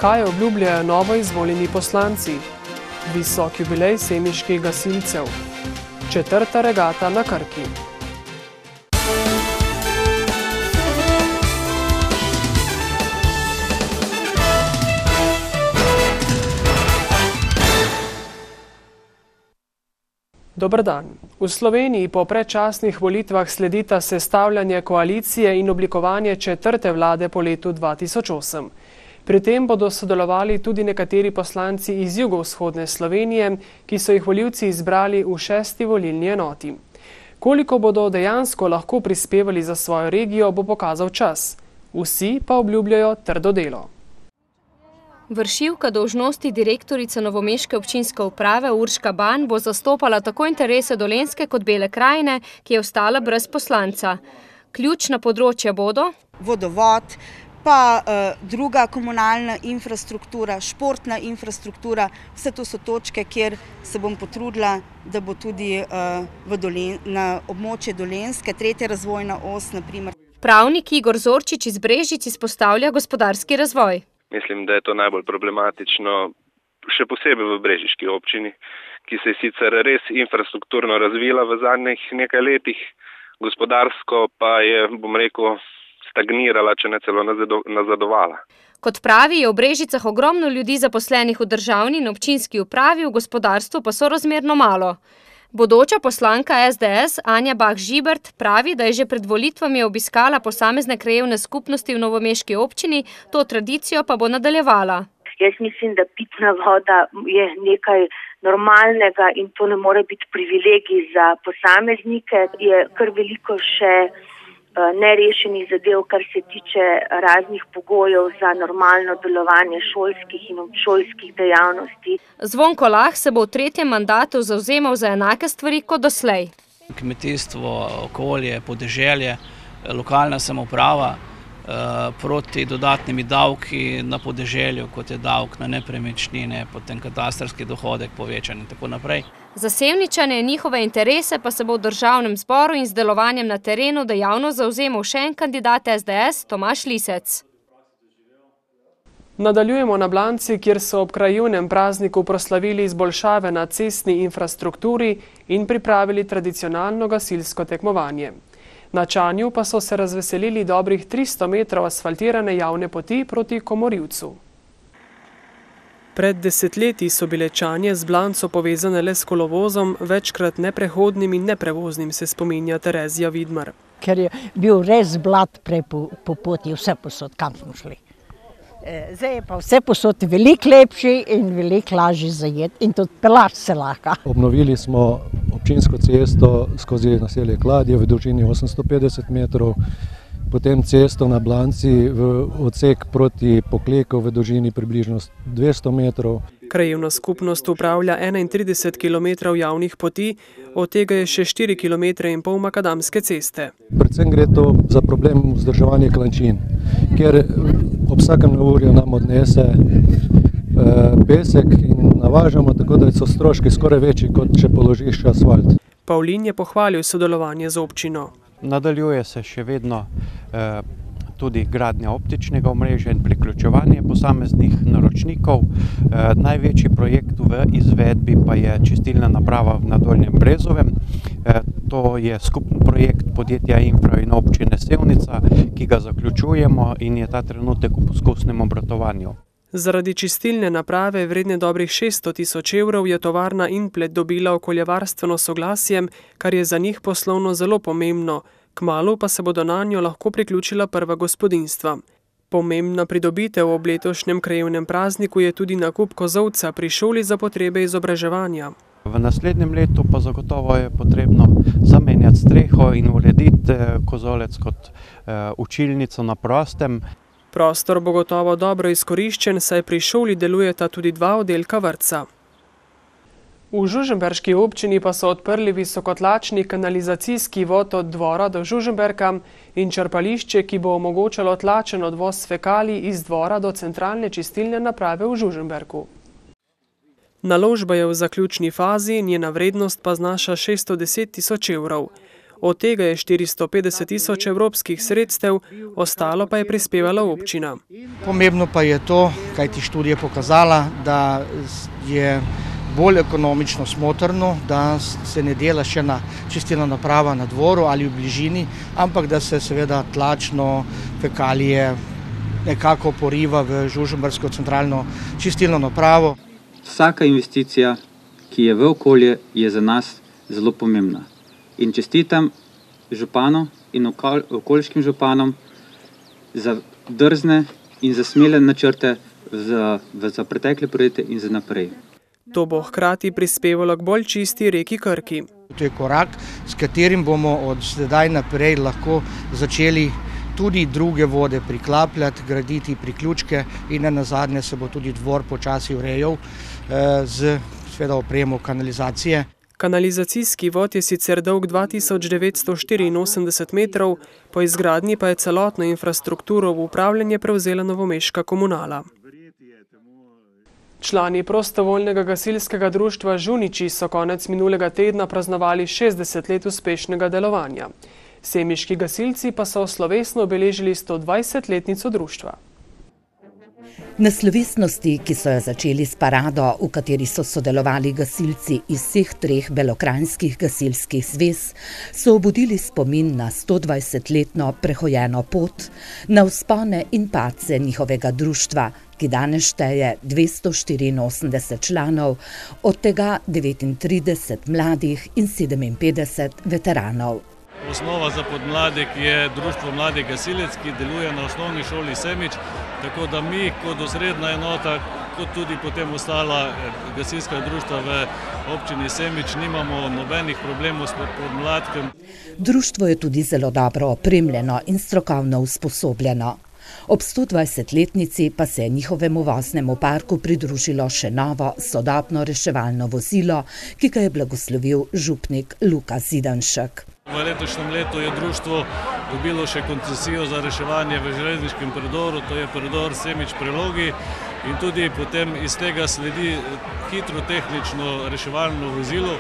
Kaj obljubljajo novo izvoljeni poslanci? Visok jubilej semiških gasilcev. 4. regata na Krki. Dober dan. V Sloveniji po predčasnih volitvah sledita sestavljanje koalicije in oblikovanje 4. vlade po letu 2008. Pri tem bodo sodelovali tudi nekateri poslanci iz jugovzhodne Slovenije, ki so jih volivci izbrali v 6. volilni enoti. Koliko bodo dejansko lahko prispevali za svojo regijo, bo pokazal čas. Vsi pa obljubljajo trdo delo. Vršilka dolžnosti direktorica novomeške občinske uprave Urška Ban bo zastopala tako interese Dolenjske kot Bele krajine, ki je ostala brez poslanca. Ključna področja bodo vodovod, pa druga komunalna infrastruktura, športna infrastruktura. Vse to so točke, kjer se bom potrudila, da bo tudi na območje Dolenjske, 3. razvojna os, naprimer. Pravnik Igor Zorčič iz Brežic izpostavlja gospodarski razvoj. Mislim, da je to najbolj problematično, še posebej v brežiški občini, ki se je sicer res infrastrukturno razvila v zadnjih nekaj letih, gospodarsko pa je, bom rekel, stagnirala, če ne celo nazadovala. Kot pravi, je v Brežicah ogromno ljudi zaposlenih v državni in občinski upravi, v gospodarstvu pa sorazmerno malo. Bodoča poslanka SDS Anja Bah-Žibert pravi, da je že pred volitvami obiskala posamezne krajevne skupnosti v novomeški občini, to tradicijo pa bo nadaljevala. Jaz mislim, da pitna voda je nekaj normalnega in to ne more biti privilegij za posameznike. Je kar veliko še nerešenih zadev, kar se tiče raznih pogojev za normalno delovanje šolskih in obšolskih dejavnosti. Zvonko Lah se bo v 3. mandatu zavzemal za enake stvari kot doslej. Kmetijstvo, okolje, podeželje, lokalna samouprava proti dodatnimi davki na podeželju, kot je davek na nepremičnine, potem katastrski dohodek povečan in tako naprej. Za Sevničane in njihove interese pa se bo v državnem zboru in z delovanjem na terenu dejavno zavzemal še en kandidat SDS, Tomaž Lisec. Nadaljujemo na Blanci, kjer so ob krajevnem prazniku proslavili izboljšave na cestni infrastrukturi in pripravili tradicionalno gasilsko tekmovanje. Na Čanju pa so se razveselili dobrih 300 metrov asfaltirane javne poti proti Komorivcu. Pred desetletji so bile Čanje z Blanco povezane le s kolovozom, večkrat neprehodnim in neprevoznim, se spominja Terezija Vidmar. Ker je bil res blat prej po poti vse posod, kam smo šli. Zdaj je pa vse posod veliko lepši in veliko lažji zajeti in tudi pelač se lahko. Obnovili smo občinsko cesto skozi naselje Kladje v dolžini 850 metrov, potem cesto na Blanci v odsek proti Pokleku v dolžini približno 200 metrov. Krajevna skupnost upravlja 31 km javnih poti, od tega je še 4,5 km makadamske ceste. Predvsem gre to za problem vzdrževanja klančin, ker ob vsakem neurju nam odnese pesek in navažamo, tako da so stroški skoraj večji, kot če položiš asfalt. Pavlin je pohvalil sodelovanje z občino. Nadaljuje se še vedno tudi gradnja optičnega omrežja in priključevanje posameznih naročnikov. Največji projekt v izvedbi pa je čistilna naprava na Dolnjem Brezovem. To je skupen projekt podjetja Infra in občine Sevnica, ki ga zaključujemo in je ta trenutek v poskusnem obratovanju. Zaradi čistilne naprave vredne dobrih 600 000 evrov je tovarna Inplet dobila okoljevarstveno soglasje, kar je za njih poslovno zelo pomembno. Kmalu pa se bodo nanjo lahko priključila prva gospodinjstva. Pomembna pridobitev ob letošnjem krajevnem prazniku je tudi nakup kozolca pri šoli za potrebe izobraževanja. V naslednjem letu pa zagotovo je potrebno zamenjati streho in urediti kozolec kot učilnico na prostem. Prostor bo gotovo dobro izkoriščen, saj pri šoli delujeta tudi 2 oddelka vrtca. V Žužemberški občini pa so odprli visokotlačni kanalizacijski vod od dvora do Žužemberka in črpališče, ki bo omogočalo tlačen odvoz fekalij iz dvora do centralne čistilne naprave v Žužemberku. Naložba je v zaključni fazi, njena vrednost pa znaša 610 000 evrov. Od tega je 450 tisoč evropskih sredstev, ostalo pa je prispevala občina. Pomembno pa je to, kaj ti študija pokazala, da je bolj ekonomično smotrno, da se ne dela še na čistilna naprava na dvoru ali v bližini, ampak da se seveda tlačno fekalije nekako poriva v žužembersko centralno čistilno napravo. Vsaka investicija, ki je v okolje, je za nas zelo pomembna. In čestitam županom in okoliškim županom za drzne in za smele načrte za pretekle projekte in za naprej. To bo hkrati prispevalo k bolj čisti reki Krki. To je korak, s katerim bomo od sedaj naprej lahko začeli tudi druge vode priklapljati, graditi priključke in nazadnje se bo tudi dvor počasi urejal z seveda opremo kanalizacije. Kanalizacijski vod je sicer dolg 2984 metrov, po izgradnji pa je celotno infrastrukturo v upravljanje prevzela novomeška komunala. Člani prostovoljnega gasilskega društva Žuniči so konec minulega tedna praznovali 60 let uspešnega delovanja. Semiški gasilci pa so slovesno obeležili 120-letnico društva. Na slovesnosti, ki so jo začeli s parado, v kateri so sodelovali gasilci iz vseh 3 belokranjskih gasilskih zvez, so obudili spomin na 120-letno prehojeno pot, na vzpone in padce njihovega društva, ki danes šteje 284 članov, od tega 39 mladih in 57 veteranov. Osnova za podmladek je Društvo mladih gasilec, ki deluje na osnovni šoli Semič, tako da mi kot osrednja enota, kot tudi potem ostala gasilska društva v občini Semič, nimamo nobenih problemov s podmladkem. Društvo je tudi zelo dobro opremljeno in strokovno usposobljeno. Ob 120-letnici pa se je njihovemu voznemu parku pridružilo še novo sodobno reševalno vozilo, ki ga je blagoslovil župnik Luka Zidanšek. V letošnjem letu je društvo dobilo še koncesijo za reševanje v železniškem predoru, to je predor Semič-Prelogi, in tudi potem iz tega sledi hitro tehnično reševalno vozilo.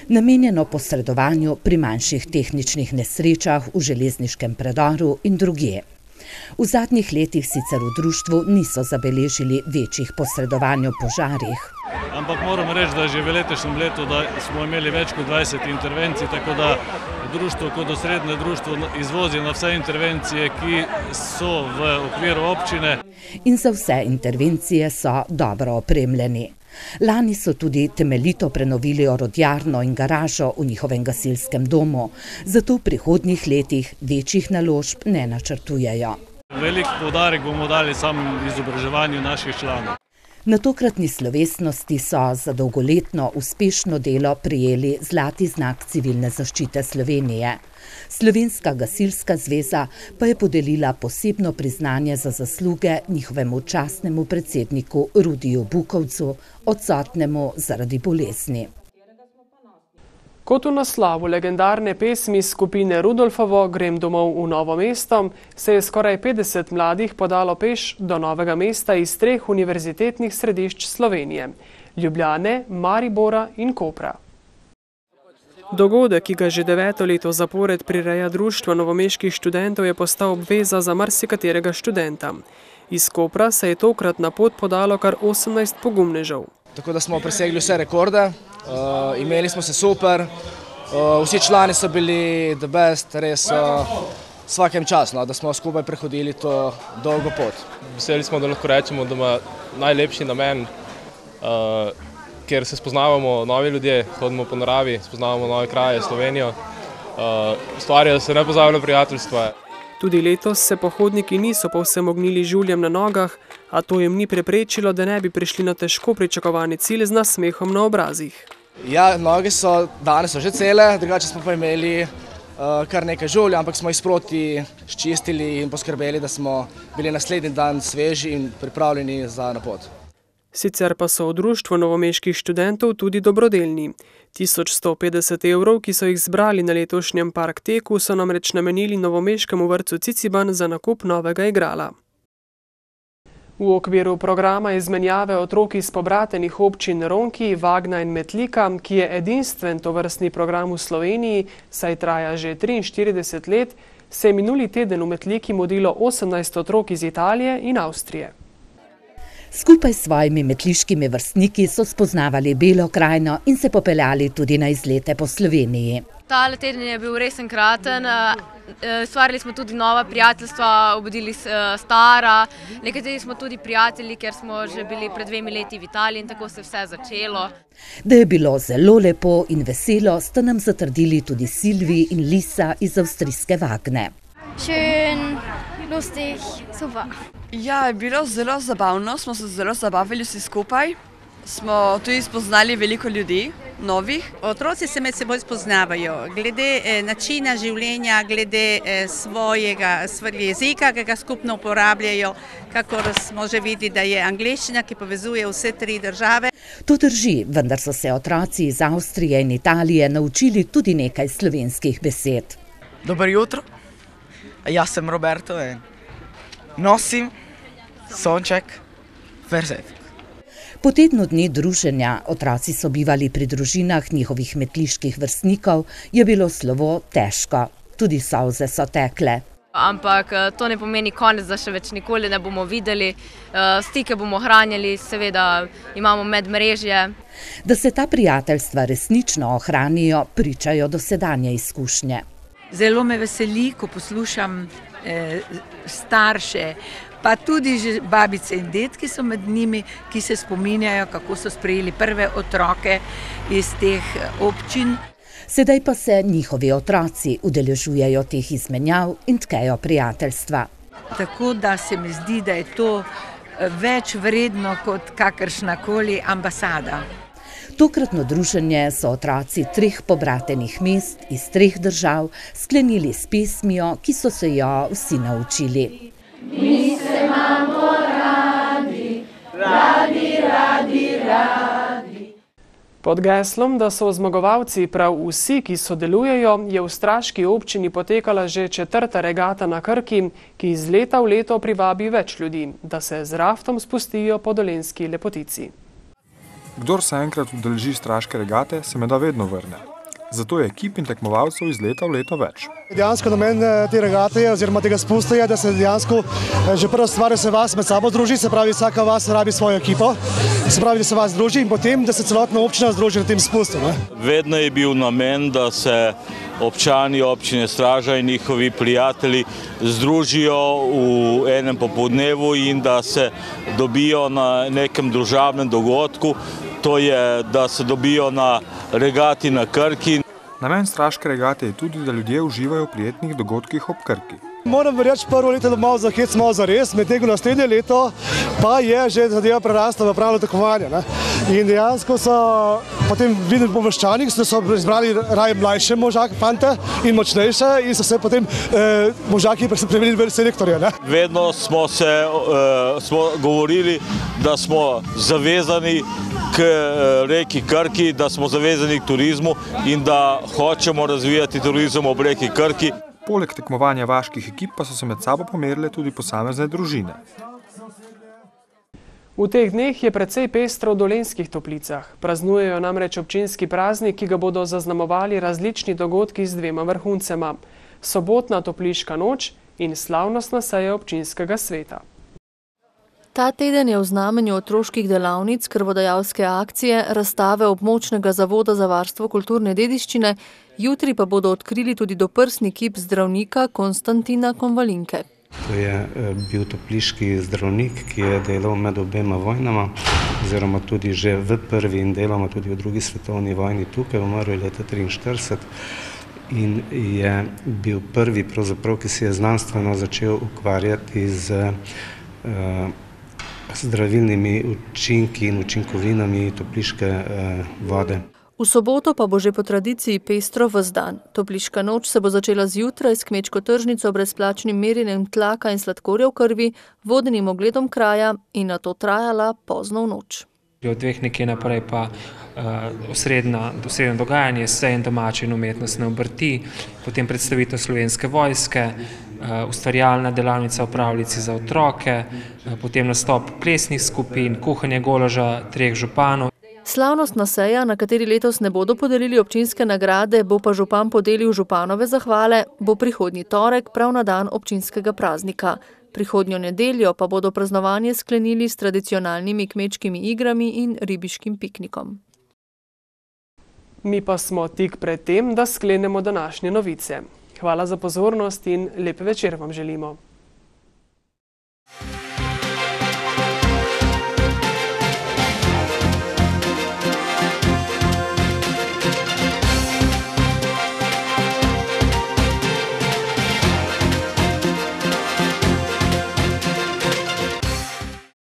Namenjeno posredovanju pri manjših tehničnih nesrečah v železniškem predoru in drugje. V zadnjih letih sicer v društvu niso zabeležili večjih posredovanj v požarih. Ampak moram reči, da že v letošnjem letu da smo imeli več kot 20 intervencij, tako da društvo kot osrednje društvo izvozi na vse intervencije, ki so v okviru občine. In za vse intervencije so dobro opremljeni. Lani so tudi temeljito prenovili orodjarno in garažo v njihovem gasilskem domu, zato v prihodnjih letih večjih naložb ne načrtujejo. Velik poudarek bomo dali samem izobraževanju naših članov. Na tokratni slovesnosti so za dolgoletno uspešno delo prejeli zlati znak civilne zaščite Slovenije. Slovenska gasilska zveza pa je podelila posebno priznanje za zasluge njihovemu častnemu predsedniku Rudiju Bukovcu, odsotnemu zaradi bolezni. Kot v naslovu legendarne pesmi skupine Rudolfovo Grem domov v Novo mesto, se je skoraj 50 mladih podalo peš do Novega mesta iz 3 univerzitetnih središč Slovenije – Ljubljane, Maribora in Kopra. Dogodek, ki ga že 9. leto zapored prireja Društvo novomeških študentov, je postal obveza za marsikaterega študenta. Iz Kopra se je tokrat na pot podalo kar 18 pogumnežev. Tako da smo presegli vse rekorde, imeli smo se super, vsi člani so bili the best, res vsakem času, da smo skupaj prehodili to dolgo pot. Veseli smo, da lahko rečemo, da ima najlepši namen, ker se spoznavamo novi ljudje, hodimo po naravi, spoznavamo nove kraje, Slovenijo, ustvarjajo se nepozabna prijateljstva. Tudi letos se pohodniki niso povsem ognili žuljem na nogah, a to jim ni preprečilo, da ne bi prišli na težko pričakovani cilj z nasmehom na obrazih. Ja, noge so danes že cele, drugače smo pa imeli kar nekaj žulj, ampak smo jih sproti ščistili in poskrbeli, da smo bili naslednji dan sveži in pripravljeni za na pot. Sicer pa so v Društvu novomeških študentov tudi dobrodelni. 1150 evrov, ki so jih zbrali na letošnjem park teku, so namreč namenili novomeškemu vrtcu Ciciban za nakup novega igrala. V okviru programa izmenjave otrok iz pobratenih občin Ronki, Vagna in Metlika, ki je edinstven tovrstni program v Sloveniji, saj traja že 43 let, se je minuli teden v Metliki mudilo 18 otrok iz Italije in Avstrije. Skupaj s svojimi metliškimi vrstniki so spoznavali Belo krajino in se popeljali tudi na izlete po Sloveniji. Tale teden je bil res enkraten. Ustvarili smo tudi nova prijateljstva, obudili stara. Nekateri smo tudi prijatelji, ker smo že bili pred 2 leti v Italiji in tako se vse začelo. Da je bilo zelo lepo in veselo, sta nam zatrdili tudi Silvi in Lisa iz avstrijske Vagne. Schön, lustig, super. Ja, je bilo zelo zabavno, smo se zelo zabavili vsi skupaj. Smo tudi spoznali veliko ljudi, novih. Otroci se med seboj spoznavajo, glede načina življenja, glede svojega jezika, ki ga skupno uporabljajo, kakor smo že videli, da je angleščina, ki povezuje vse 3 države. To drži, vendar so se otroci iz Avstrije in Italije naučili tudi nekaj slovenskih besed. Dobro jutro, jaz sem Roberto in nosim sonček verzet. Po tednu dni druženja, otroci so bivali pri družinah njihovih metliških vrstnikov, je bilo slovo težko. Tudi solze so tekle. Ampak to ne pomeni konec, da še več nikoli ne bomo videli. Stike bomo ohranjali, seveda imamo medmrežje. Da se ta prijateljstva resnično ohranijo, pričajo dosedanje izkušnje. Zelo me veseli, ko poslušam starše, pa tudi že babice in dedki so med njimi, ki se spominjajo, kako so sprejeli prve otroke iz teh občin. Sedaj pa se njihovi otroci udeležujejo teh izmenjav in tkejo prijateljstva. Tako da se mi zdi, da je to več vredno kot kakršnakoli ambasada. Tokratno druženje so otroci 3 pobratenih mest iz 3 držav sklenili s pesmijo, ki so se jo vsi naučili. Mi se imamo radi, radi, radi, radi. Pod geslom, da so zmagovalci prav vsi, ki sodelujejo, je v straški občini potekala že 4. regata na Krki, ki iz leta v leto privabi več ljudi, da se z raftom spustijo po dolenjski lepotici. Kdor se enkrat udeleži straške regate, se menda vedno vrne. Zato je ekip in tekmovalcev iz leta v leto več. Dejansko namen te regate je, oziroma tega spusta je, da se dejansko že prva stvar, da se vas med sabo združi, se pravi vsaka vas rabi svojo ekipo, se pravi, da se vas združi in potem, da se celotna občina združi na tem spustu. Vedno je bil namen, da se občani občine Straža in njihovi prijatelji združijo v enem popoldnevu in da se dobijo na nekem družabnem dogodku, to je, da se dobijo na regati na Krki. Namen straške regate je tudi, da ljudje uživajo v prijetnih dogodkih ob Krki. Moram reči, prvo leto je malo za hec, malo za res, medtem naslednje leto pa je že zadeva prerasla v pravno tekmovanje. In dejansko so potem videli po Vrščanih, da so izbrali raje mlajše možake, fante in močnejše in so se potem možaki spremenili v selektorje. Vedno smo govorili, da smo zavezani k reki Krki, da smo zavezani k turizmu in da hočemo razvijati turizem ob reki Krki. Poleg tekmovanja vaških ekip pa so se med sabo pomerile tudi posamezne družine. V teh dneh je precej pestro v Dolenjskih Toplicah. Praznujejo namreč občinski praznik, ki ga bodo zaznamovali različni dogodki z 2 vrhuncema. Sobotna topliška noč in slavnostna seja občinskega sveta. Ta teden je v znamenju otroških delavnic, krvodajalske akcije, razstave območnega zavoda za varstvo kulturne dediščine, jutri pa bodo odkrili tudi doprsni kip zdravnika Konstantina Konvalinke. To je bil topliški zdravnik, ki je delal med obema vojnama, oziroma tudi že v prvi in deloma tudi v drugi svetovni vojni tukaj, umrl je leta 1943 in je bil prvi, pravzaprav, ki se je znanstveno začel ukvarjati z zdravilnimi učinki in učinkovinami topliške vode. V soboto pa bo že po tradiciji pestro ves dan. Topliška noč se bo začela zjutraj s kmečko tržnico, brezplačnim merjenjem tlaka in sladkorja v krvi, vodenim ogledom kraja in nato trajala pozno v noč. Od 2 nekje naprej pa osrednje dogajanje, sejem domače in umetnostne obrti, potem predstavitev Slovenske vojske, ustvarjalna delavnica v pravljici za otroke, potem nastop plesnih skupin, kuhanje golaža 3 županov. Slavnostna seja, na kateri letos ne bodo podelili občinske nagrade, bo pa župan podelil županove zahvale, bo prihodnji torek, prav na dan občinskega praznika. Prihodnjo nedeljo pa bodo praznovanje sklenili s tradicionalnimi kmečkimi igrami in ribiškim piknikom. Mi pa smo tik pred tem, da sklenemo današnje novice. Hvala za pozornost in lep večer vam želimo.